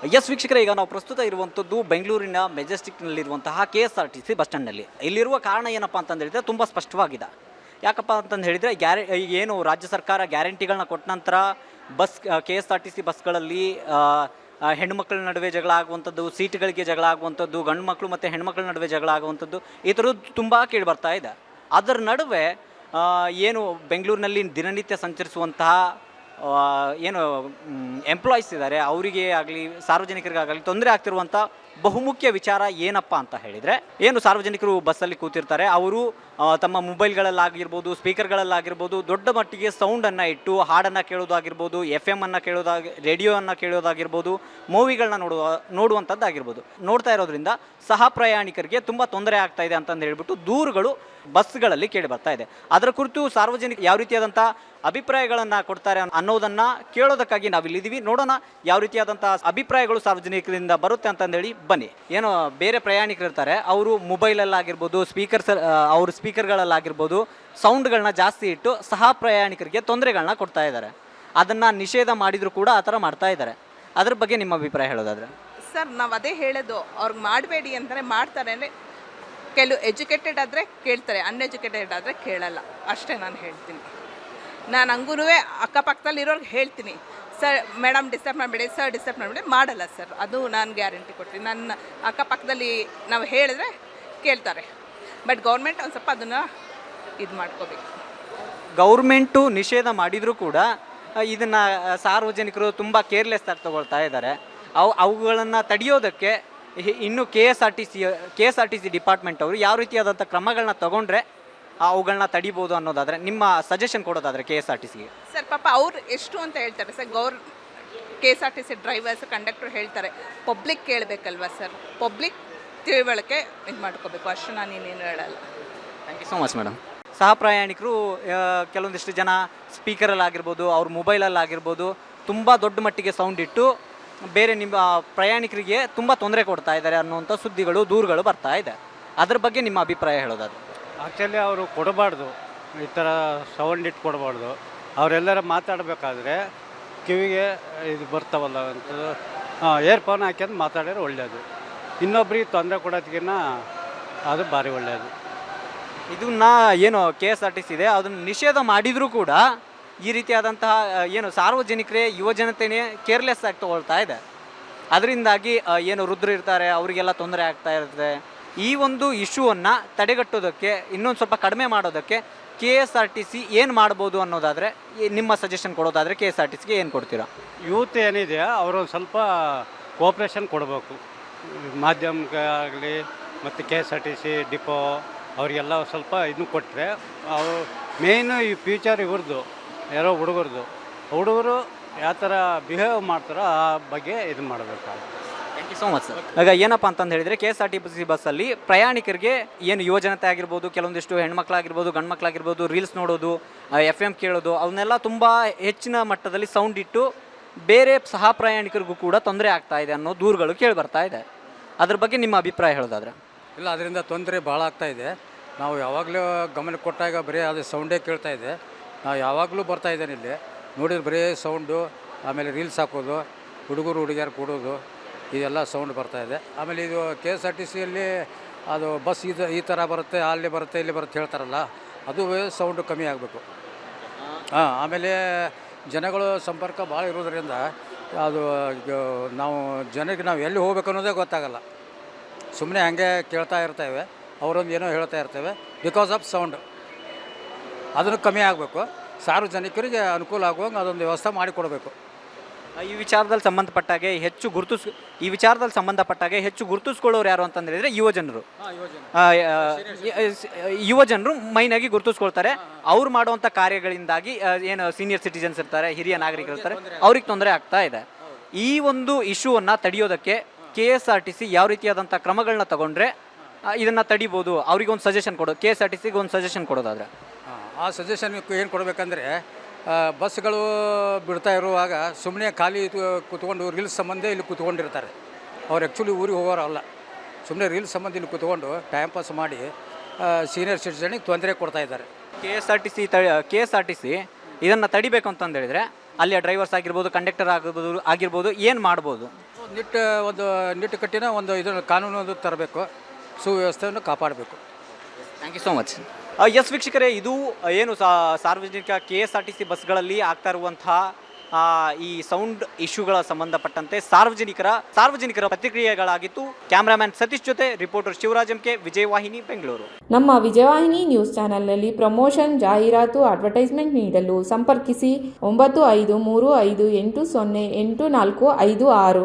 S ವೀಕ್ಷಕರೇ, ಈಗ ನಾವು ಪ್ರಸ್ತುತ ಇರುವಂಥದ್ದು ಬೆಂಗಳೂರಿನ ಮೆಜೆಸ್ಟಿಕ್ನಲ್ಲಿರುವಂತಹ KSRTC ಬಸ್ ಸ್ಟ್ಯಾಂಡ್ನಲ್ಲಿ. ಇಲ್ಲಿರುವ ಕಾರಣ ಏನಪ್ಪ ಅಂತಂದು ಹೇಳಿದರೆ ತುಂಬ ಸ್ಪಷ್ಟವಾಗಿದೆ. ಯಾಕಪ್ಪ ಅಂತಂದು ಹೇಳಿದರೆ ಏನು ರಾಜ್ಯ ಸರ್ಕಾರ ಗ್ಯಾರಂಟಿಗಳನ್ನ ಕೊಟ್ಟ ನಂತರ KSRTC ಬಸ್ಗಳಲ್ಲಿ ಹೆಣ್ಣುಮಕ್ಕಳ ನಡುವೆ ಜಗಳ ಆಗುವಂಥದ್ದು, ಸೀಟ್ಗಳಿಗೆ ಜಗಳ ಆಗುವಂಥದ್ದು, ಗಂಡು ಮಕ್ಕಳು ಮತ್ತು ಹೆಣ್ಮಕ್ಳ ನಡುವೆ ಜಗಳ ಆಗುವಂಥದ್ದು, ಈ ಥರದ್ದು ತುಂಬ ಕೇಳಿ ಬರ್ತಾ ಇದೆ. ಅದರ ನಡುವೆ ಏನು ಬೆಂಗಳೂರಿನಲ್ಲಿ ದಿನನಿತ್ಯ ಸಂಚರಿಸುವಂತಹ ಏನು ಎಂಪ್ಲಾಯೀಸ್ ಇದ್ದಾರೆ, ಅವರಿಗೆ ಆಗಲಿ ಸಾರ್ವಜನಿಕರಿಗಾಗಲಿ ತೊಂದರೆ ಆಗ್ತಿರುವಂಥ ಬಹುಮುಖ್ಯ ವಿಚಾರ ಏನಪ್ಪ ಅಂತ ಹೇಳಿದರೆ, ಏನು ಸಾರ್ವಜನಿಕರು ಬಸ್ಸಲ್ಲಿ ಕೂತಿರ್ತಾರೆ, ಅವರು ತಮ್ಮ ಮೊಬೈಲ್ಗಳಲ್ಲಾಗಿರ್ಬೋದು, ಸ್ಪೀಕರ್ಗಳಲ್ಲಾಗಿರ್ಬೋದು ದೊಡ್ಡ ಮಟ್ಟಿಗೆ ಸೌಂಡನ್ನು ಇಟ್ಟು ಹಾಡನ್ನು ಕೇಳೋದಾಗಿರ್ಬೋದು, FM ಅನ್ನು ರೇಡಿಯೋವನ್ನು ಕೇಳೋದಾಗಿರ್ಬೋದು, ಮೂವಿಗಳನ್ನ ನೋಡುವಂಥದ್ದಾಗಿರ್ಬೋದು, ನೋಡ್ತಾ ಇರೋದ್ರಿಂದ ಸಹ ಪ್ರಯಾಣಿಕರಿಗೆ ತುಂಬ ತೊಂದರೆ ಆಗ್ತಾ ಇದೆ ಅಂತಂದು ಹೇಳ್ಬಿಟ್ಟು ದೂರುಗಳು ಬಸ್ಗಳಲ್ಲಿ ಕೇಳಿ ಬರ್ತಾ ಇದೆ. ಅದರ ಕುರಿತು ಸಾರ್ವಜನಿಕರು ಯಾವ ರೀತಿಯಾದಂಥ ಅಭಿಪ್ರಾಯಗಳನ್ನು ಕೊಡ್ತಾರೆ ಅನ್ನೋದನ್ನು ಕೇಳೋದಕ್ಕಾಗಿ ನಾವಿಲ್ಲಿದ್ದೀವಿ. ನೋಡೋಣ ಯಾವ ರೀತಿಯಾದಂಥ ಅಭಿಪ್ರಾಯಗಳು ಸಾರ್ವಜನಿಕರಿಂದ ಬರುತ್ತೆ ಅಂತಂದೇಳಿ ಬನ್ನಿ. ಏನೋ ಬೇರೆ ಪ್ರಯಾಣಿಕರು ಇರ್ತಾರೆ, ಅವರು ಮೊಬೈಲಲ್ಲಾಗಿರ್ಬೋದು, ಅವ್ರ ಸ್ಪೀಕರ್ಗಳಲ್ಲಾಗಿರ್ಬೋದು ಸೌಂಡ್ಗಳನ್ನ ಜಾಸ್ತಿ ಇಟ್ಟು ಸಹ ಪ್ರಯಾಣಿಕರಿಗೆ ತೊಂದರೆಗಳನ್ನ ಕೊಡ್ತಾ ಇದ್ದಾರೆ. ಅದನ್ನು ನಿಷೇಧ ಮಾಡಿದರೂ ಕೂಡ ಆ ಥರ ಮಾಡ್ತಾ ಇದ್ದಾರೆ. ಅದ್ರ ಬಗ್ಗೆ ನಿಮ್ಮ ಅಭಿಪ್ರಾಯ ಹೇಳೋದಾದರೆ? ಸರ್, ನಾವು ಅದೇ ಹೇಳೋದು, ಅವ್ರಿಗೆ ಮಾಡಬೇಡಿ ಅಂತಾರೆ, ಮಾಡ್ತಾರೆ. ಅಂದರೆ ಕೆಲವು ಎಜುಕೇಟೆಡ್ ಆದರೆ ಕೇಳ್ತಾರೆ, ಅನ್ಎಜುಕೇಟೆಡ್ ಆದರೆ ಕೇಳಲ್ಲ, ಅಷ್ಟೇ ನಾನು ಹೇಳ್ತೀನಿ. ನಾನು ಹಂಗೂ ಅಕ್ಕಪಕ್ಕದಲ್ಲಿ ಇರೋರ್ಗೆ ಹೇಳ್ತೀನಿ, ಸರ್ ಮೇಡಮ್ ಡಿಸ್ಟರ್ಬ್ ಮಾಡಬೇಡಿ, ಸರ್ ಡಿಸ್ಟರ್ಬ್ ಮಾಡಬೇಡಿ, ಮಾಡಲ್ಲ ಸರ್. ಅದು ನಾನು ಗ್ಯಾರಂಟಿ ಕೊಡ್ತೀನಿ. ನನ್ನ ಅಕ್ಕಪಕ್ಕದಲ್ಲಿ ನಾವು ಹೇಳಿದ್ರೆ ಕೇಳ್ತಾರೆ. ಬಟ್ ಗೌರ್ಮೆಂಟ್ ಒಂದು ಸ್ವಲ್ಪ ಅದನ್ನು ಇದು ಮಾಡ್ಕೋಬೇಕು. ಗೌರ್ಮೆಂಟು ನಿಷೇಧ ಮಾಡಿದರೂ ಕೂಡ ಇದನ್ನು ಸಾರ್ವಜನಿಕರು ತುಂಬ ಕೇರ್ಲೆಸ್ ಆಗಿ ತಗೊಳ್ತಾ ಇದ್ದಾರೆ. ಅವುಗಳನ್ನು ತಡೆಯೋದಕ್ಕೆ ಇನ್ನು KSRTC ಡಿಪಾರ್ಟ್ಮೆಂಟ್ ಅವರು ಯಾವ ರೀತಿಯಾದಂಥ ಕ್ರಮಗಳನ್ನ ತಗೊಂಡ್ರೆ ಅವುಗಳನ್ನ ತಡಿಬೋದು ಅನ್ನೋದಾದರೆ, ನಿಮ್ಮ ಸಜೆಷನ್ ಕೊಡೋದಾದರೆ KSRTCಗೆ? ಸರ್ ಪಾಪ ಅವ್ರು ಎಷ್ಟು ಅಂತ ಹೇಳ್ತಾರೆ ಸರ್, KSRTC ಡ್ರೈವರ್ಸ್ ಕಂಡಕ್ಟರ್ ಹೇಳ್ತಾರೆ, ಪಬ್ಲಿಕ್ ಕೇಳಬೇಕಲ್ವ ಸರ್, ಪಬ್ಲಿಕ್ ತಿಳುವಳಿಕೆ ಇದು ಮಾಡ್ಕೋಬೇಕು, ಅಷ್ಟು ನಾನು ಇನ್ನೇನು ಹೇಳಲ್ಲ. Thank you so much madam. ಸಹ ಪ್ರಯಾಣಿಕರು ಕೆಲವೊಂದಿಷ್ಟು ಜನ ಸ್ಪೀಕರಲ್ಲಾಗಿರ್ಬೋದು, ಅವ್ರ ಮೊಬೈಲಲ್ಲಾಗಿರ್ಬೋದು ತುಂಬ ದೊಡ್ಡ ಮಟ್ಟಿಗೆ ಸೌಂಡ್ ಇಟ್ಟು ಬೇರೆ ನಿಮ್ಮ ಪ್ರಯಾಣಿಕರಿಗೆ ತುಂಬ ತೊಂದರೆ ಕೊಡ್ತಾ ಇದ್ದಾರೆ ಅನ್ನುವಂಥ ಸುದ್ದಿಗಳು, ದೂರುಗಳು ಬರ್ತಾ ಇದೆ. ಅದ್ರ ಬಗ್ಗೆ ನಿಮ್ಮ ಅಭಿಪ್ರಾಯ ಹೇಳೋದಾದ್ರೆ? ಆ್ಯಕ್ಚುಲಿ ಅವರು ಕೊಡಬಾರ್ದು, ಈ ಥರ ಸೌಂಡ್ ಇಟ್ಟು ಕೊಡಬಾರ್ದು. ಅವರೆಲ್ಲರ ಮಾತಾಡಬೇಕಾದ್ರೆ ಕಿವಿಗೆ ಇದು ಬರ್ತಾವಲ್ಲ ಅಂತ ಏರ್ಫೋನ್ ಹಾಕ್ಯಂದು ಮಾತಾಡಿದ್ರೆ ಒಳ್ಳೆಯದು. ಇನ್ನೊಬ್ರಿಗೆ ತೊಂದರೆ ಕೊಡೋದಕ್ಕಿಂತ ಅದು ಭಾರಿ ಒಳ್ಳೆಯದು. ಇದನ್ನು ಏನು KSRTC ಇದೆ ಅದನ್ನು ನಿಷೇಧ ಮಾಡಿದರೂ ಕೂಡ ಈ ರೀತಿಯಾದಂತಹ ಏನು ಸಾರ್ವಜನಿಕರೇ, ಯುವಜನತೆಯೇ ಕೇರ್ಲೆಸ್ ಆಗಿ ತಗೊಳ್ತಾ ಇದೆ. ಅದರಿಂದಾಗಿ ಏನು ವೃದ್ಧರು ಇರ್ತಾರೆ, ಅವರಿಗೆಲ್ಲ ತೊಂದರೆ ಆಗ್ತಾ ಇರ್ತದೆ. ಈ ಒಂದು ಇಶ್ಯೂವನ್ನು ತಡೆಗಟ್ಟೋದಕ್ಕೆ, ಇನ್ನೊಂದು ಸ್ವಲ್ಪ ಕಡಿಮೆ ಮಾಡೋದಕ್ಕೆ KSRTC ಏನು ಮಾಡ್ಬೋದು ಅನ್ನೋದಾದರೆ, ನಿಮ್ಮ ಸಜೆಷನ್ ಕೊಡೋದಾದರೆ KSRTCಗೆ ಏನು ಕೊಡ್ತೀರಾ? ಯೂತ್ ಏನಿದೆ ಅವರು ಸ್ವಲ್ಪ ಕೋಪ್ರೇಷನ್ ಕೊಡಬೇಕು, ಮಾಧ್ಯಮಕ್ಕಾಗಲಿ ಮತ್ತು KSRTC ಡಿಪೋ ಅವರಿಗೆಲ್ಲ ಸ್ವಲ್ಪ ಇದನ್ನು ಕೊಟ್ಟರೆ, ಅವರು ಮೇಯ್ನು ಈ ಫ್ಯೂಚರ್ ಇವ್ರದ್ದು ಯಾರೋ ಹುಡುಗರು ಯಾವ ಥರ ಬಿಹೇವ್ ಮಾಡ್ತಾರೋ ಆ ಬಗ್ಗೆ ಇದು ಮಾಡಬೇಕಾಗುತ್ತೆ. Thank you so much sir. ಈಗ ಏನಪ್ಪ ಅಂತಂದು ಹೇಳಿದರೆ KSRTC ಬಸ್ಸಲ್ಲಿ ಪ್ರಯಾಣಿಕರಿಗೆ ಏನು ಯುವಜನತೆ ಆಗಿರ್ಬೋದು, ಕೆಲವೊಂದಿಷ್ಟು ಹೆಣ್ಮಕ್ಳಾಗಿರ್ಬೋದು, ಗಂಡು ಮಕ್ಕಳಾಗಿರ್ಬೋದು ರೀಲ್ಸ್ ನೋಡೋದು, FM ಕೇಳೋದು, ಅವನ್ನೆಲ್ಲ ತುಂಬ ಹೆಚ್ಚಿನ ಮಟ್ಟದಲ್ಲಿ ಸೌಂಡ್ ಇಟ್ಟು ಬೇರೆ ಸಹ ಪ್ರಯಾಣಿಕರಿಗೂ ಕೂಡ ತೊಂದರೆ ಆಗ್ತಾ ಇದೆ ಅನ್ನೋ ದೂರುಗಳು ಕೇಳಿ ಬರ್ತಾ ಇದೆ. ಅದ್ರ ಬಗ್ಗೆ ನಿಮ್ಮ ಅಭಿಪ್ರಾಯ ಹೇಳೋದಾದ್ರೆ? ಇಲ್ಲ, ಅದರಿಂದ ತೊಂದರೆ ಭಾಳ ಆಗ್ತಾಯಿದೆ. ನಾವು ಯಾವಾಗಲೂ ಗಮನ ಕೊಟ್ಟಾಗ ಬರೀ ಅದು ಸೌಂಡೇ ಕೇಳ್ತಾ ಇದೆ. ನಾವು ಯಾವಾಗಲೂ ಬರ್ತಾ ಇದ್ದೇನೆ ಇಲ್ಲಿ ನೋಡಿದ್ರೆ ಬರೀ ಸೌಂಡು, ಆಮೇಲೆ ರೀಲ್ಸ್ ಹಾಕೋದು, ಹುಡುಗಿಯರು ಕೊಡೋದು, ಇದೆಲ್ಲ ಸೌಂಡ್ ಬರ್ತಾಯಿದೆ. ಆಮೇಲೆ ಇದು KSRTCಯಲ್ಲಿ ಅದು ಬಸ್ ಈ ಥರ ಬರುತ್ತೆ, ಅಲ್ಲಿ ಬರುತ್ತೆ, ಇಲ್ಲಿ ಬರುತ್ತೆ ಹೇಳ್ತಾರಲ್ಲ, ಅದು ಸೌಂಡು ಕಮ್ಮಿ ಆಗಬೇಕು. ಆಮೇಲೆ ಜನಗಳು ಸಂಪರ್ಕ ಭಾಳ ಇರೋದ್ರಿಂದ ಅದು ನಾವು ಜನರಿಗೆ ನಾವು ಎಲ್ಲಿ ಹೋಗ್ಬೇಕು ಅನ್ನೋದೇ ಗೊತ್ತಾಗಲ್ಲ. ಸುಮ್ಮನೆ ಹಾಗೆ ಕೇಳ್ತಾ ಇರ್ತೇವೆ, ಅವರೊಂದು ಏನೋ ಹೇಳ್ತಾ ಇರ್ತೇವೆ. ಬಿಕಾಸ್ ಆಫ್ ಸೌಂಡ್ ಅದನ್ನು ಕಮ್ಮಿ ಆಗಬೇಕು. ಸಾರ್ವಜನಿಕರಿಗೆ ಅನುಕೂಲ ಆಗುವಂಗೆ ಅದೊಂದು ವ್ಯವಸ್ಥೆ ಮಾಡಿಕೊಡಬೇಕು. ಈ ವಿಚಾರದಲ್ಲಿ ಸಂಬಂಧಪಟ್ಟಾಗೆ ಹೆಚ್ಚು ಗುರುತಿಸ್ಕೊಳ್ಳೋರು ಯಾರು ಅಂತಂದ್ರೆ ಯುವಜನರು ಮೈನಾಗಿ ಗುರುತಿಸ್ಕೊಳ್ತಾರೆ. ಅವ್ರು ಮಾಡುವಂಥ ಕಾರ್ಯಗಳಿಂದಾಗಿ ಏನು ಸೀನಿಯರ್ ಸಿಟಿಜನ್ಸ್ ಇರ್ತಾರೆ, ಹಿರಿಯ ನಾಗರಿಕರು ಇರ್ತಾರೆ, ಅವ್ರಿಗೆ ತೊಂದರೆ ಆಗ್ತಾ ಇದೆ. ಈ ಒಂದು ಇಶ್ಯೂವನ್ನು ತಡೆಯೋದಕ್ಕೆ KSRTC ಯಾವ ರೀತಿಯಾದಂಥ ಕ್ರಮಗಳನ್ನ ತಗೊಂಡ್ರೆ ಇದನ್ನು ತಡಿಬೋದು, ಅವ್ರಿಗೊಂದು ಸಜೆಷನ್ KSRTCಗೆ ಒಂದು ಸಜೆಷನ್ ಕೊಡೋದಾದ್ರೆ? ಆ ಸಜೆಷನ್ ಏನು ಕೊಡಬೇಕಂದ್ರೆ, ಬಸ್ಗಳು ಬಿಡ್ತಾ ಇರುವಾಗ ಸುಮ್ಮನೆ ಖಾಲಿ ಕೂತ್ಕೊಂಡು ರೀಲ್ಸ್ ಸಂಬಂಧ ಇಲ್ಲಿ ಕೂತ್ಕೊಂಡಿರ್ತಾರೆ. ಅವ್ರು ಆ್ಯಕ್ಚುಲಿ ಊರಿಗೆ ಹೋಗೋರಲ್ಲ, ಸುಮ್ಮನೆ ರೀಲ್ಸ್ ಸಂಬಂಧ ಇಲ್ಲಿ ಕೂತ್ಕೊಂಡು ಟೈಮ್ ಪಾಸ್ ಮಾಡಿ ಸೀನಿಯರ್ ಸಿಟಿಜನಿಗೆ ತೊಂದರೆ ಕೊಡ್ತಾ ಇದ್ದಾರೆ. KSRTC ಇದನ್ನು ತಡಿಬೇಕು ಅಂತಂದು ಹೇಳಿದರೆ ಅಲ್ಲಿಯ ಡ್ರೈವರ್ಸ್ ಆಗಿರ್ಬೋದು, ಕಂಡಕ್ಟರ್ ಆಗಿರ್ಬೋದು ಏನು ಮಾಡ್ಬೋದು? ನಿಟ್ಟು ಕಟ್ಟಿನ ಒಂದು ಇದನ್ನು ಕಾನೂನು ತರಬೇಕು, ಸುವ್ಯವಸ್ಥೆಯನ್ನು ಕಾಪಾಡಬೇಕು. Thank you so much. Yes ವೀಕ್ಷಕರೇ, ಇದು ಏನು ಸಾರ್ವಜನಿಕ KSRTC ಬಸ್ಗಳಲ್ಲಿ ಆಗ್ತಾ ಇರುವಂತಹ ಈ ಸೌಂಡ್ ಇಶ್ಯೂಗಳ ಸಂಬಂಧಪಟ್ಟಂತೆ ಸಾರ್ವಜನಿಕರ ಪ್ರತಿಕ್ರಿಯೆಗಳಾಗಿತ್ತು. ಕ್ಯಾಮ್ರಾಮ್ಯಾನ್ ಸತೀಶ್ ಜೊತೆ ರಿಪೋರ್ಟರ್ ಶಿವರಾಜ್ MK, ವಿಜಯವಾಹಿನಿ, ಬೆಂಗಳೂರು. ನಮ್ಮ ವಿಜಯವಾಹಿನಿ ನ್ಯೂಸ್ ಚಾನೆಲ್ನಲ್ಲಿ ಪ್ರಮೋಷನ್, ಜಾಹೀರಾತು, ಅಡ್ವರ್ಟೈಸ್ಮೆಂಟ್ ನೀಡಲು ಸಂಪರ್ಕಿಸಿ 9535808456.